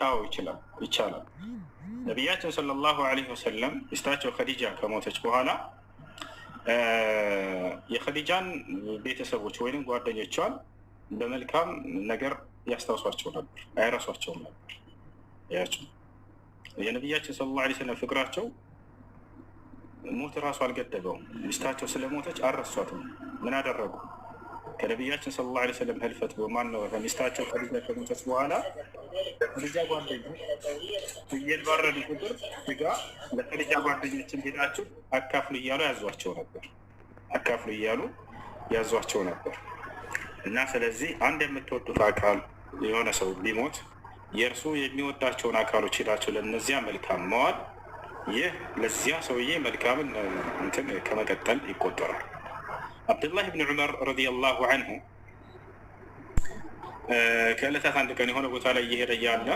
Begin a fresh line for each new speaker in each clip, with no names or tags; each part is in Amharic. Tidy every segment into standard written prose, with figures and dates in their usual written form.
አዎ ይቻላል። ነቢያችን ሰለላሁ ዐለይሂ ወሰለም ሚስታቸው ኸዲጃ ከሞተች በኋላ የኸዲጃን ቤተሰቦች ወይም ጓደኞቿን በመልካም ነገር ያስታውሷቸው ነበር፣ አይረሷቸውም ነበር። ያቸው የነቢያችን ሰለላሁ ዐለይሂ ወሰለም ፍቅራቸው ሞት ራሱ አልገደበውም። ሚስታቸው ስለሞተች አልረሷትም። ምን አደረጉ? ከነቢያችን ሰለላሁ ዐለይሂ ወሰለም ህልፈት በማን ነው ከሚስታቸው ኸዲጃ ከሞተች በኋላ ለኸዲጃ ጓደኞች ፍየል ባረዱ ቁጥር ስጋ ለኸዲጃ ጓደኞችን ሄዳችሁ አካፍሉ እያሉ ያዟቸው ነበር። እና ስለዚህ አንድ የምትወዱት አካል የሆነ ሰው ቢሞት የእርሱ የሚወዳቸውን አካሎች ሄዳቸው ለእነዚያ መልካም መዋል፣ ይህ ለዚያ ሰውዬ መልካምን እንትን ከመቀጠል ይቆጠራል። አብዱላህ ብን ዑመር ረዲየላሁ አንሁ ከዕለታት አንድ ቀን የሆነ ቦታ ላይ እየሄደ እያለ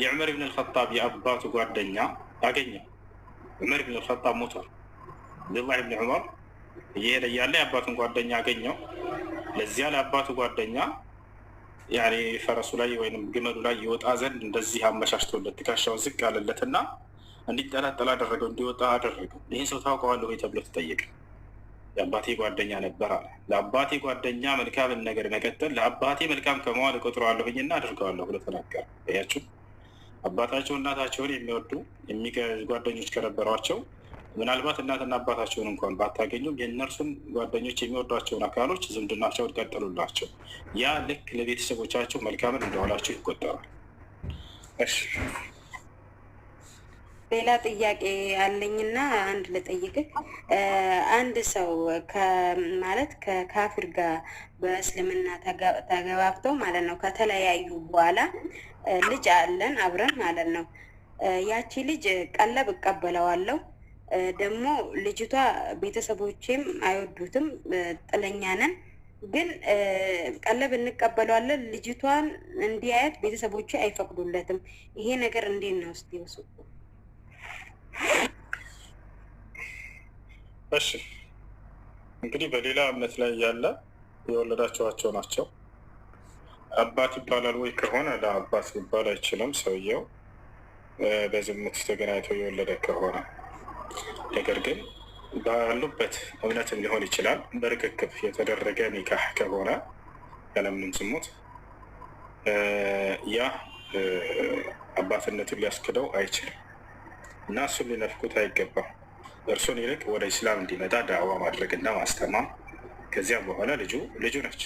የዑመር ብን አልኸጣብ የአባቱ ጓደኛ አገኘው። ዑመር ብን አልኸጣብ ሞቷል። አብዱላህ ብን ዑመር እየሄደ እያለ የአባቱን ጓደኛ አገኘው። ለዚያ ለአባቱ ጓደኛ ያኔ ፈረሱ ላይ ወይም ግመሉ ላይ ይወጣ ዘንድ እንደዚህ አመቻችቶለት ትከሻውን ዝቅ አለለትና እንዲጠላጠል አደረገው፣ እንዲወጣ አደረገው። ይህን ሰው ታውቀዋለህ ወይ ተብሎ ተጠየቀ። የአባቴ ጓደኛ ነበር አለ። ለአባቴ ጓደኛ መልካምን ነገር መቀጠል ለአባቴ መልካም ከመዋል እቆጥረዋለሁኝና አድርገዋለሁ ብሎ ተናገረ። ያችሁ አባታቸው እናታቸውን የሚወዱ ጓደኞች ከነበሯቸው ምናልባት እናትና አባታቸውን እንኳን ባታገኙም የእነርሱን ጓደኞች የሚወዷቸውን አካሎች ዝምድናቸውን ቀጠሉላቸው። ያ ልክ ለቤተሰቦቻቸው መልካምን እንደዋላቸው ይቆጠራል። እሺ
ሌላ ጥያቄ አለኝና አንድ ልጠይቅህ። አንድ ሰው ማለት ከካፊር ጋር በእስልምና ተገባብተው ማለት ነው ከተለያዩ በኋላ ልጅ አለን አብረን ማለት ነው። ያቺ ልጅ ቀለብ እቀበለዋለሁ ደግሞ ልጅቷ ቤተሰቦቼም አይወዱትም፣ ጥለኛ ነን፣ ግን ቀለብ እንቀበለዋለን። ልጅቷን እንዲያየት ቤተሰቦቼ አይፈቅዱለትም። ይሄ ነገር እንዴት ነው? እስቲ ወሱ።
እሺ እንግዲህ በሌላ እምነት ላይ ያለ የወለዳቸዋቸው ናቸው። አባት ይባላል ወይ ከሆነ ለአባት ሊባል አይችልም። ሰውየው በዝሙት ተገናኝተው የወለደ ከሆነ ነገር ግን ባሉበት እምነትም ሊሆን ይችላል። በርክክብ የተደረገ ኒካህ ከሆነ ያለምንም ዝሙት ያ አባትነቱን ሊያስክደው አይችልም እና እሱን ሊነፍቁት አይገባም። እርሱን ይልቅ ወደ ኢስላም እንዲመጣ ዳዕዋ ማድረግና ማስተማር፣ ከዚያ በኋላ ልጁ ነች፣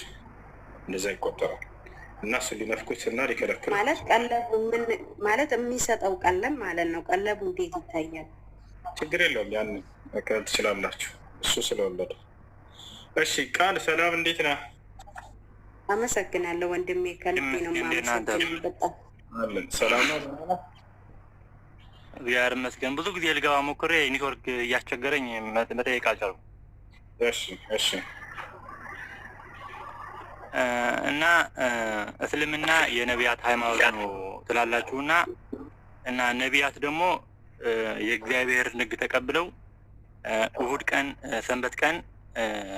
እንደዛ ይቆጠራል እና እሱን ሊነፍቁት እና ሊከለክሉ
ማለት ቀለቡ ማለት የሚሰጠው ቀለብ ማለት ነው። ቀለቡ እንዴት ይታያል?
ችግር የለውም፣ ያን መከተል ትችላላችሁ እሱ ስለወለደ። እሺ ቃል ሰላም፣ እንዴት ነህ?
አመሰግናለሁ ወንድሜ፣ ከልቤ ነው የማመሰግነው። በጣም
አለን ሰላም ነው።
እግዚአብሔር ይመስገን። ብዙ ጊዜ ልገባ ሞክሬ ኔትወርክ እያስቸገረኝ መጠየቅ አልቻልኩም።
እሺ
እና እስልምና የነቢያት ሃይማኖት ነው ትላላችሁና እና ነቢያት ደግሞ የእግዚአብሔር ሕግ ተቀብለው እሁድ ቀን ሰንበት ቀን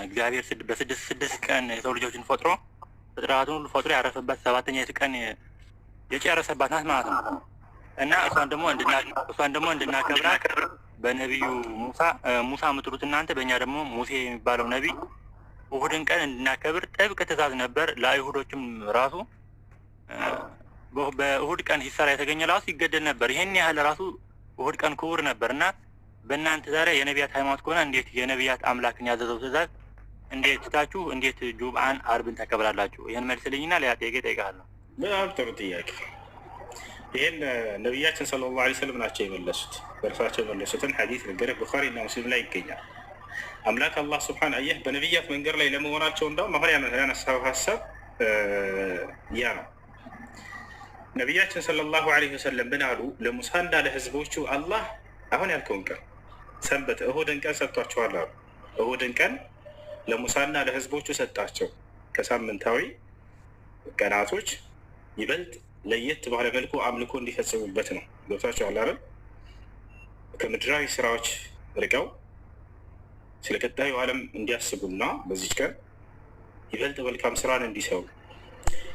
እግዚአብሔር በስድስት ቀን የሰው ልጆችን ፈጥሮ ፍጥረታቱን ሁሉ ፈጥሮ ያረፈባት ሰባተኛይቱ ቀን የጨረሰባት ናት ማለት ነው። እና እሷን ደግሞ እንድናከብራት በነቢዩ ሙሳ የምትሉት እናንተ፣ በእኛ ደግሞ ሙሴ የሚባለው ነቢይ እሁድን ቀን እንድናከብር ጥብቅ ትእዛዝ ነበር። ለአይሁዶችም ራሱ በእሁድ ቀን ሲሰራ የተገኘ ራሱ ይገደል ነበር። ይሄን ያህል ራሱ እሁድ ቀን ክቡር ነበር። እና በእናንተ ዛሬ የነቢያት ሃይማኖት ከሆነ እንዴት የነቢያት አምላክን ያዘዘው ትእዛዝ እንዴት ትታችሁ እንዴት ጁምዓን አርብን ተከብራላችሁ? ይህን መልስልኝና ሌላ ጥያቄ እጠይቅሃለሁ።
በጣም ጥሩ ጥያቄ። ይህን ነቢያችን ሰለላሁ ዐለይሂ ወሰለም ናቸው የመለሱት። በእርሳቸው የመለሱትን ሐዲስ ነገር ቡኻሪ እና ሙስሊም ላይ ይገኛል። አምላክ አላህ ስብሓን አየህ በነቢያት መንገድ ላይ ለመሆናቸው እንደውም አሁን ያነሳው ሀሳብ ያ ነው። ነቢያችን ሰለላሁ ዐለይሂ ወሰለም ምን አሉ? ለሙሳና ለህዝቦቹ አላህ አሁን ያልከውን ቀን ሰንበት እሁድን ቀን ሰጥቷቸዋል አሉ። እሁድን ቀን ለሙሳና ለህዝቦቹ ሰጣቸው። ከሳምንታዊ ቀናቶች ይበልጥ ለየት ባለ መልኩ አምልኮ እንዲፈጽሙበት ነው። ገብታችኋል አይደል? ከምድራዊ ስራዎች ርቀው ስለ ቀጣዩ ዓለም እንዲያስቡና በዚህ ቀን ይበልጥ መልካም ስራን እንዲሰሩ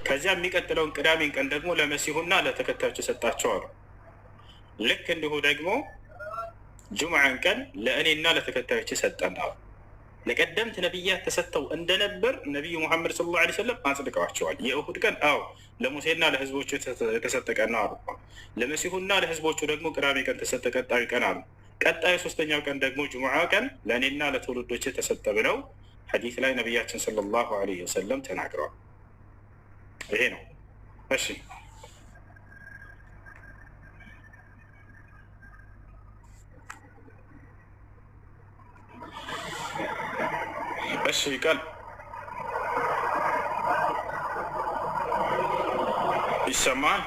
ከዚያ የሚቀጥለውን ቅዳሜን ቀን ደግሞ ለመሲሁና ለተከታዮች ሰጣቸው አሉ። ልክ እንዲሁ ደግሞ ጁምዓን ቀን ለእኔና ለተከታዮች ሰጠን አሉ። ለቀደምት ነቢያት ተሰጥተው እንደነበር ነቢዩ ሙሐመድ ሰለላሁ ዐለይሂ ወሰለም አጽድቀዋቸዋል። የእሁድ ቀን አዎ ለሙሴና ለህዝቦቹ የተሰጠ ቀን ነው አሉ። ለመሲሁና ለህዝቦቹ ደግሞ ቅዳሜ ቀን ተሰጠ፣ ቀጣዩ ቀን አሉ። ቀጣዩ ሶስተኛው ቀን ደግሞ ጁምዓ ቀን ለእኔና ለትውልዶች ተሰጠ ብለው ሐዲስ ላይ ነቢያችን ሰለላሁ ዐለይሂ ወሰለም ተናግረዋል። ይሄ ነው። እሺ እሺ ቃል ይሰማል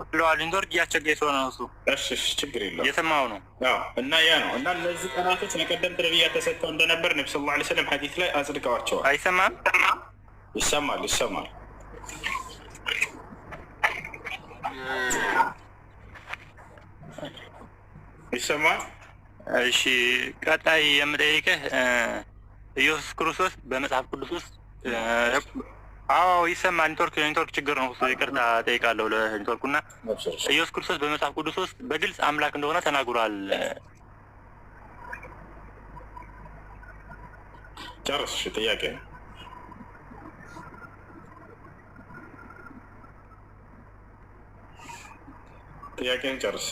ብለዋል። ኔትወርክ እያስቸገረ ስለሆነ ነው እሱ።
እሺ ችግር የለውም
እየሰማሁ ነው።
እና ያ ነው እና እነዚህ ቀናቶች ለቀደምት ነቢያት ተሰጥተው እንደነበር ነቢ ሰለላሁ ዐለይሂ ወሰለም ሐዲስ ላይ አጽድቀዋቸዋል።
አይሰማም?
ይሰማል ይሰማል። ይሰማል።
እሺ ቀጣይ የምጠይቅህ ኢየሱስ ክርስቶስ በመጽሐፍ ቅዱስ ውስጥ አዎ ይሰማል። ኔትወርክ ችግር ነው። ይቅርታ ጠይቃለሁ ለኔትወርኩና ኢየሱስ ክርስቶስ በመጽሐፍ ቅዱስ ውስጥ በግልጽ አምላክ እንደሆነ ተናግሯል።
ጨርስ ጥያቄ ጥያቄን ጨርስ።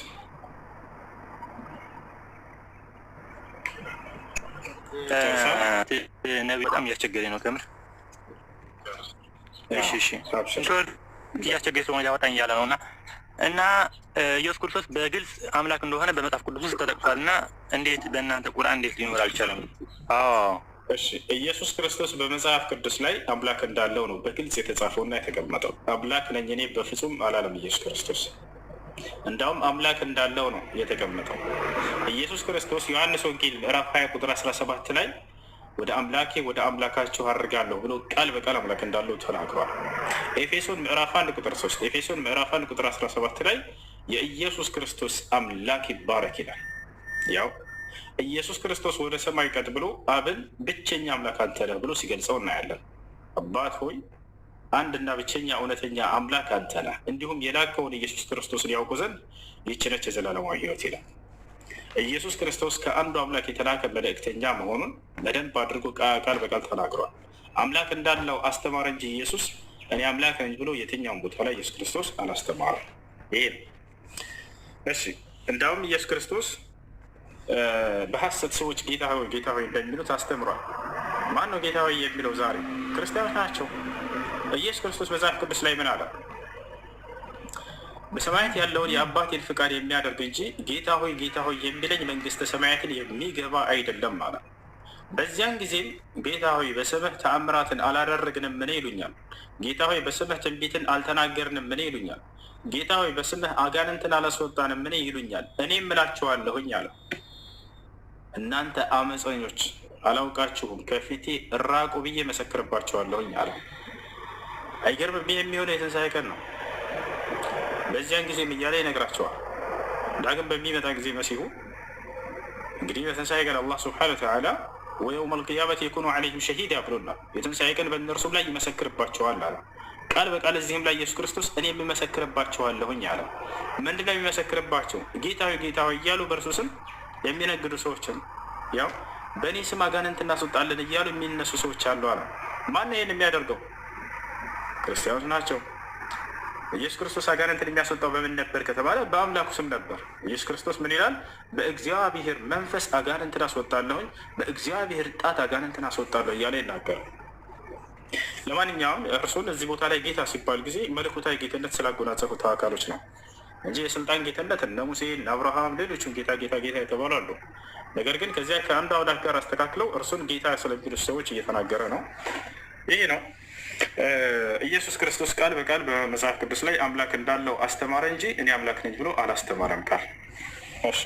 ነቢ በጣም እያስቸገረኝ ነው ከምር። እሺ እያስቸገረኝ ስለሆነ ሊያወጣኝ እያለ ነው እና ኢየሱስ ክርስቶስ በግልጽ አምላክ እንደሆነ በመጽሐፍ ቅዱስ ውስጥ ተጠቅሷል እና እንዴት በእናንተ ቁርአን እንዴት ሊኖር አልቻለም?
እሺ ኢየሱስ ክርስቶስ በመጽሐፍ ቅዱስ ላይ አምላክ እንዳለው ነው በግልጽ የተጻፈውና የተቀመጠው። አምላክ ነኝ እኔ በፍጹም አላለም ኢየሱስ ክርስቶስ። እንዳውም አምላክ እንዳለው ነው የተቀመጠው። ኢየሱስ ክርስቶስ ዮሐንስ ወንጌል ምዕራፍ 20 ቁጥር 17 ላይ ወደ አምላኬ ወደ አምላካችሁ አድርጋለሁ ብሎ ቃል በቃል አምላክ እንዳለው ተናግሯል። ኤፌሶን ምዕራፍ 1 ቁጥር 3 ኤፌሶን ምዕራፍ 1 ቁጥር 17 ላይ የኢየሱስ ክርስቶስ አምላክ ይባረክ ይላል። ያው ኢየሱስ ክርስቶስ ወደ ሰማይ ቀጥ ብሎ አብን ብቸኛ አምላክ አንተ ነህ ብሎ ሲገልጸው እናያለን። አባት ሆይ አንድና ብቸኛ እውነተኛ አምላክ አንተ ነህ፣ እንዲሁም የላከውን ኢየሱስ ክርስቶስን ያውቁ ዘንድ ይህች ነች የዘላለማዊ ሕይወት ይላል። ኢየሱስ ክርስቶስ ከአንዱ አምላክ የተላከ መልእክተኛ መሆኑን በደንብ አድርጎ ቃል በቃል ተናግሯል። አምላክ እንዳለው አስተማረ እንጂ ኢየሱስ እኔ አምላክ ነኝ ብሎ የትኛውን ቦታ ላይ ኢየሱስ ክርስቶስ አላስተማረም። ይሄ ነው። እሺ እንዳውም ኢየሱስ ክርስቶስ በሐሰት ሰዎች ጌታ ሆይ ጌታ ሆይ እንደሚሉት አስተምሯል። ማን ነው ጌታ ሆይ የሚለው? ዛሬ ክርስቲያኖች ናቸው። ኢየሱስ ክርስቶስ መጽሐፍ ቅዱስ ላይ ምን አለ? በሰማያት ያለውን የአባቴን ፍቃድ የሚያደርግ እንጂ ጌታ ሆይ የሚለኝ መንግስተ ሰማያትን የሚገባ አይደለም አለ። በዚያን ጊዜም ጌታ ሆይ በስምህ ተአምራትን አላደረግንም ምን ይሉኛል? ጌታ ሆይ በስምህ ትንቢትን አልተናገርንም ምን ይሉኛል? ጌታ ሆይ በስምህ አጋንንትን አላስወጣንም ምን ይሉኛል? እኔም እላችኋለሁኝ አለ እናንተ አመፀኞች አላውቃችሁም፣ ከፊቴ እራቁ ብዬ መሰክርባችኋለሁኝ አለ። አይገርምም? የሚሆነው የትንሣኤ ቀን ነው። በዚያን ጊዜም እያለ ይነግራቸዋል። ዳግም በሚመጣ ጊዜ መሲሁ እንግዲህ በትንሣኤ ቀን አላህ ስብሐነሁ ወተዓላ ወየውም አልቅያመት የኩኑ ዐለይሂም ሸሂዳ ብሎናል። የትንሣኤ ቀን በእነርሱም ላይ ይመሰክርባቸዋል አለ። ቃል በቃል እዚህም ላይ ኢየሱስ ክርስቶስ እኔ የምመሰክርባቸዋለሁኝ አለ። ምንድነው የሚመሰክርባቸው? ጌታ ሆይ እያሉ በእርሱ ስም የሚነግዱ ሰዎችን ያው በእኔ ስም አጋንንት እናስወጣለን እያሉ የሚነሱ ሰዎች አሉ አለ። ማነው ይህን የሚያደርገው? ክርስቲያኖች ናቸው። ኢየሱስ ክርስቶስ አጋንንትን የሚያስወጣው በምን ነበር ከተባለ በአምላኩ ስም ነበር። ኢየሱስ ክርስቶስ ምን ይላል? በእግዚአብሔር መንፈስ አጋንንትን አስወጣለሁኝ፣ በእግዚአብሔር ጣት አጋንንትን አስወጣለሁ እያለ ይናገራል። ለማንኛውም እርሱን እዚህ ቦታ ላይ ጌታ ሲባል ጊዜ መለኮታዊ ጌትነት ስላጎናጸፉት አካሎች ነው እንጂ የስልጣን ጌትነት እነ ሙሴ እነ አብርሃም ሌሎችም ጌታ የተባሉ አሉ። ነገር ግን ከዚያ ከአንዱ አምላክ ጋር አስተካክለው እርሱን ጌታ ስለሚሉት ሰዎች እየተናገረ ነው። ይህ ነው ኢየሱስ ክርስቶስ ቃል በቃል በመጽሐፍ ቅዱስ ላይ አምላክ እንዳለው አስተማረ እንጂ እኔ አምላክ ነኝ ብሎ አላስተማረም ቃል። እሺ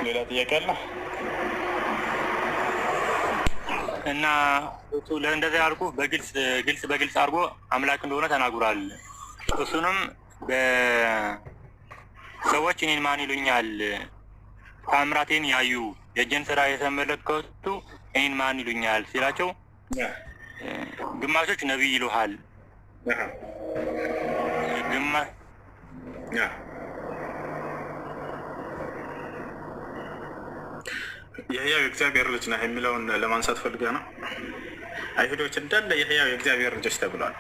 ሌላ ጥያቄ አለ?
እና እንደዚህ አድርጎ በግልጽ አድርጎ አምላክ እንደሆነ ተናግሯል። እሱንም በሰዎች እኔን ማን ይሉኛል ተአምራቴን ያዩ የእጄን ስራ የተመለከቱ እኔን ማን ይሉኛል ሲላቸው ግማሾች ነቢይ ይሉሃል፣
የህያው የእግዚአብሔር ልጅ ነህ የሚለውን ለማንሳት ፈልገ ነው። አይሁዶች እንዳለ የህያው የእግዚአብሔር ልጆች ተብሏል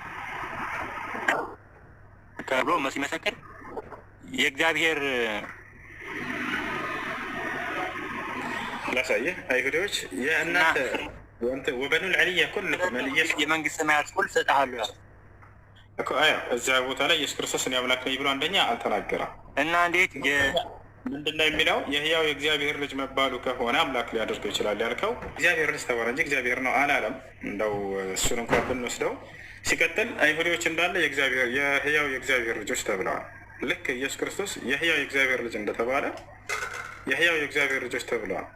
ተብሎ ሲመሰክር የእግዚአብሔር
ላሳየህ። አይሁዶች የእናንተ ወበኑ ልዕልያ ኩልኩም
የመንግስት ሰማያት ሁሉ ሰጥሃሉ ያለ
እኮ አያ እዚያ ቦታ ላይ ኢየሱስ ክርስቶስ እኔ አምላክ ነኝ ብሎ አንደኛ አልተናገረም።
እና እንዴት
ምንድነው የሚለው? የህያው የእግዚአብሔር ልጅ መባሉ ከሆነ አምላክ ሊያደርገው ይችላል ያልከው እግዚአብሔር ልጅ ተባለ እንጂ እግዚአብሔር ነው አላለም። እንደው እሱን እንኳን ብንወስደው ሲቀጥል አይሁዶች እንዳለ የህያው የእግዚአብሔር ልጆች ተብለዋል። ልክ ኢየሱስ ክርስቶስ የህያው የእግዚአብሔር ልጅ እንደተባለ የህያው የእግዚአብሔር ልጆች ተብለዋል።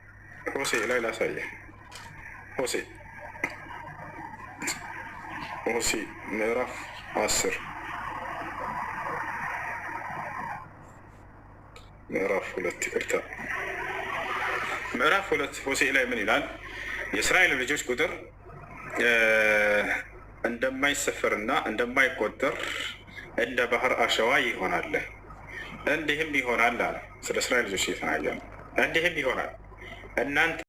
ሆሴ ላይ ላሳየህ። ሆሴ ምዕራፍ 10 ምዕራፍ 2 ይቅርታ፣ ምዕራፍ 2 ሆሴ ላይ ምን ይላል? የእስራኤል ልጆች ቁጥር እንደማይሰፈርና እንደማይቆጠር እንደ ባህር አሸዋ ይሆናል፣ እንዲህም ይሆናል አለ። ስለ እስራኤል ልጆች እየተናገረ እንዲህም ይሆናል እናንተ